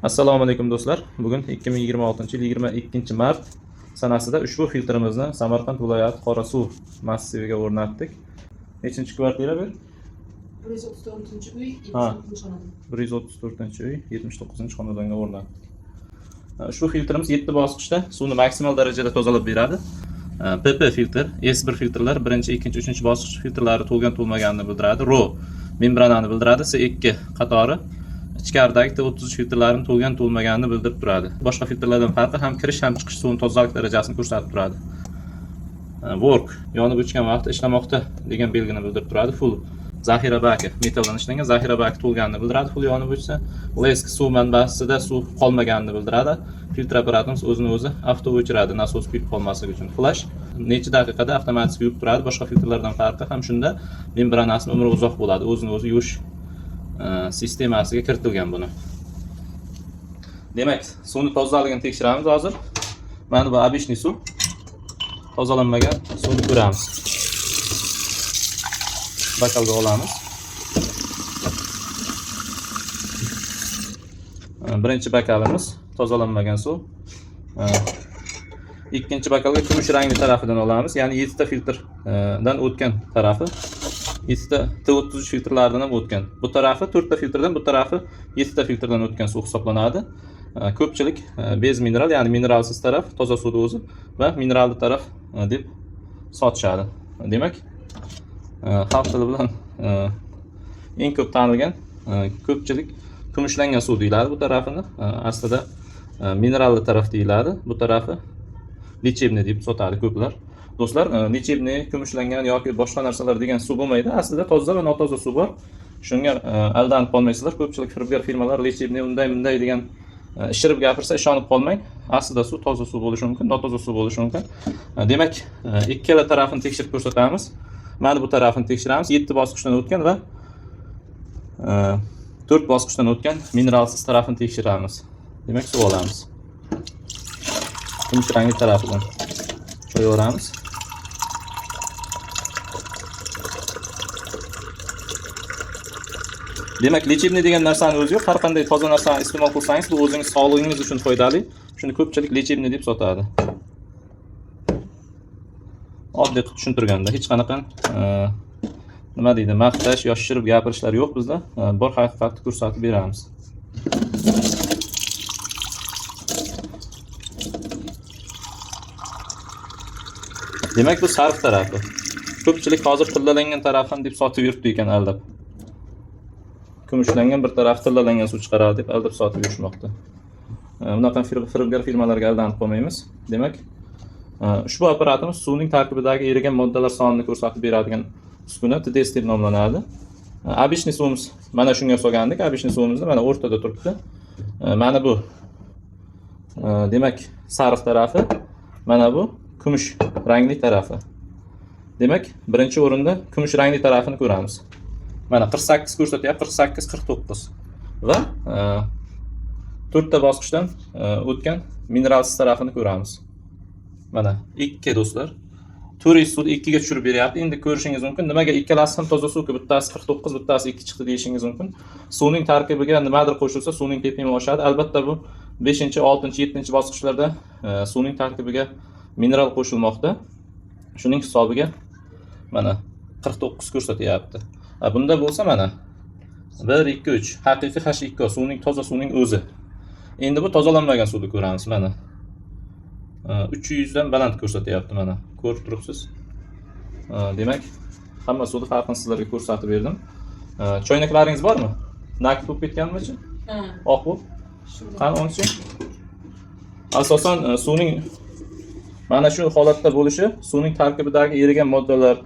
Assalomu alaykum do'stlar. Bugun 2026-yil 22-mart sanasida ushbu filtrimizni Samarqand viloyati Qorasuv massiviga o'rnatdik. Nechinchi kvartira bu? 134-uy, 134-uy, 79-xonadonga o'rnatdik. Ushbu filtrimiz 7 bosqichda suvni maksimal darajada tozalab beradi. PP filtr, S1 filtrlar 1-chi, 2-chi, 3-chi bosqich filtrlari to'lgan to'lmaganini bildiradi. RO membranani bildiradi. S2 qatori ichkaridagi T33 filtrlarining to'lgan to'lmaganini bildirib turadi. Boshqa filtrlardan farqi ham kirish ham chiqish suvning tozalik darajasini ko'rsatib turadi. Work yonib o'chgan vaqtda ishlamoqda degan belgini bildirib turadi. Full zaxira baki metaldan ishlangan zaxira baki to'lganini bildiradi. Full yonib o'chsa, lesk suv manbasida suv qolmaganini bildiradi. Filtr apparatimiz o'zini o'zi avto o'chiradi nasos kuyib qolmasligi uchun. Flash necha daqiqada avtomatik kuyib turadi. Boshqa filtrlardan farqi ham shunda membranasining umri uzoq bo'ladi. O'zini o'zi yuvish sistemasiga kiritilgan buni. Demak, suvni tozaligini tekshiramiz hozir. Mana bu обычный suv. Tozalanmagan suvni ko'ramiz. Bakalga olamiz. Birinchi bakalimiz tozalanmagan suv. Ikkinchi bakalga kumush rangli tarafidan olamiz. Ya'ni 7 ta filtrdan o'tgan tarafi. 7 ta T33 filtrlaridan ham o'tgan. Bu tarafi 4 ta filtrdan, bu tarafi 7 ta filtrdan o'tgan suv hisoblanadi. Ko'pchilik bez mineral, ya'ni mineralsiz taraf toza suvni o'zi va mineralli taraf deb sotishadi. Demak, xalq tili bilan eng ko'p tanilgan ko'pchilik kumushlangan suv deyiladi bu tarafini. Aslida mineralli taraf deyiladi. Bu tarafi lechebniy deb sotadi ko'plar. Do'stlar, lechebniy, kumushlangan yoki boshqa narsalar degan suv bo'lmaydi. Aslida toza va notoza suv bor. Shunga aldanib qolmaysizlar. Ko'pchilik firibgar firmalar lechebniy unday degan ishirib gapirsa ishonib qolmang. Aslida suv toza suv bo'lishi mumkin, notoza suv bo'lishi mumkin. Demak, ikkala tarafini tekshirib ko'rsatamiz. Mana bu tarafini tekshiramiz. 7 bosqichdan o'tgan va 4 bosqichdan o'tgan mineralsiz tarafini tekshiramiz. Demak, suv olamiz. Kumush rangli tarafidan qo'yaveramiz. Demak, lechebniy degan narsani o'zi yo'q. Har qanday toza narsani iste'mol qilsangiz, bu o'zingiz sog'lig'ingiz uchun foydali. Shuni ko'pchilik lechebniy deb sotadi. Oddiy qilib tushuntirganda hech qanaqa nima deydi, maqtash yoki shirib gapirishlar yo'q bizda. Bor haqiqatni ko'rsatib beramiz. Demak, bu sarf tarafi. Ko'pchilik hozir tillalangan tarafini deb sotib yuribdi ekan aldab. Kumushlangan bir taraf tillalangan suv chiqaradi deb aldab sotib yurishmoqda. Bunaqa firibgar firmalarga aldanib qolmaymiz. Demak, ushbu apparatimiz suvning tarkibidagi erigan moddalar sonini ko'rsatib beradigan uskuna TDS deb nomlanadi. Обычный suvimiz mana shunga solgandik. Обычный suvimizni mana o'rtada turibdi. Mana bu demak, sariq tarafi, mana bu kumush rangli tarafi. Demak, birinchi o'rinda kumush rangli tarafini ko'ramiz. Mana 48 ko'rsatyapti, 48-49 va 4 ta bosqichdan o'tgan mineralsiz tarafini ko'ramiz. Mana 2 do'stlar. 4 suvni 2 ga tushirib beryapti. Endi ko'rishingiz mumkin, nimaga ikkalasi ham toza suvki, bittasi 49, bittasi 2 chiqdi deyishingiz mumkin. Suvning tarkibiga nimadir qo'shilsa, suvning tepimi oshadi. Albatta bu 5-chi, 6-chi, 7-chi bosqichlarda suvning tarkibiga mineral qo'shilmoqda. Shuning hisobiga mana 49 ko'rsatyapti. Bunda bo'lsa mana 1, 2, 3 haqiqiy H2O suvning toza suvning o'zi. Endi bu tozalanmagan suvni ko'ramiz mana. 300 dan baland ko'rsatyapti mana. Ko'rib turibsiz. Demak, hamma suvni farqini sizlarga ko'rsatib berdim. Choynaklaringiz bormi? Nakit bo'lib ketganmi-chi? Oq bu. Qani o'ngchi? Asosan suvning mana shu holatda bo'lishi suvning tarkibidagi erigan moddalar,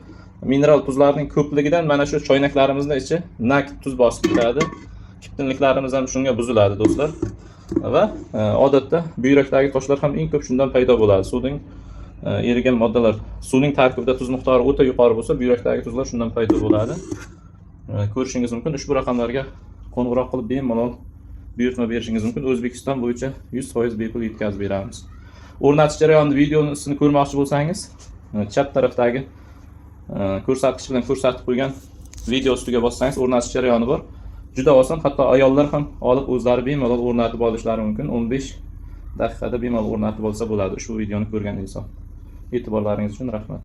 mineral tuzlarning ko'pligidan mana shu choynaklarimizni ichi nakit tuz bosib ketadi. Kiptinliklarimiz ham shunga buziladi do'stlar. Va odatda buyrakdagi toshlar ham eng ko'p shundan paydo bo'ladi. Suvning erigan moddalar, suvning tarkibida tuz miqdori o'ta yuqori bo'lsa, buyrakdagi tuzlar shundan paydo bo'ladi. Ko'rishingiz mumkin. Ushbu raqamlarga qo'ng'iroq qilib bemalol buyurtma berishingiz mumkin. O'zbekiston bo'yicha 100% bepul yetkazib beramiz. O'rnatish jarayonini videosini ko'rmoqchi bo'lsangiz, chap tarafdagi ko'rsatkich bilan ko'rsatib qo'ygan video ustiga bossangiz o'rnatish jarayoni bor. Juda oson, hatto ayollar ham olib o'zlari bemalol o'rnatib olishlari mumkin. 15 daqiqada bemalol o'rnatib olsa bo'ladi ushbu videoni ko'rgan inson. E'tiborlaringiz uchun rahmat.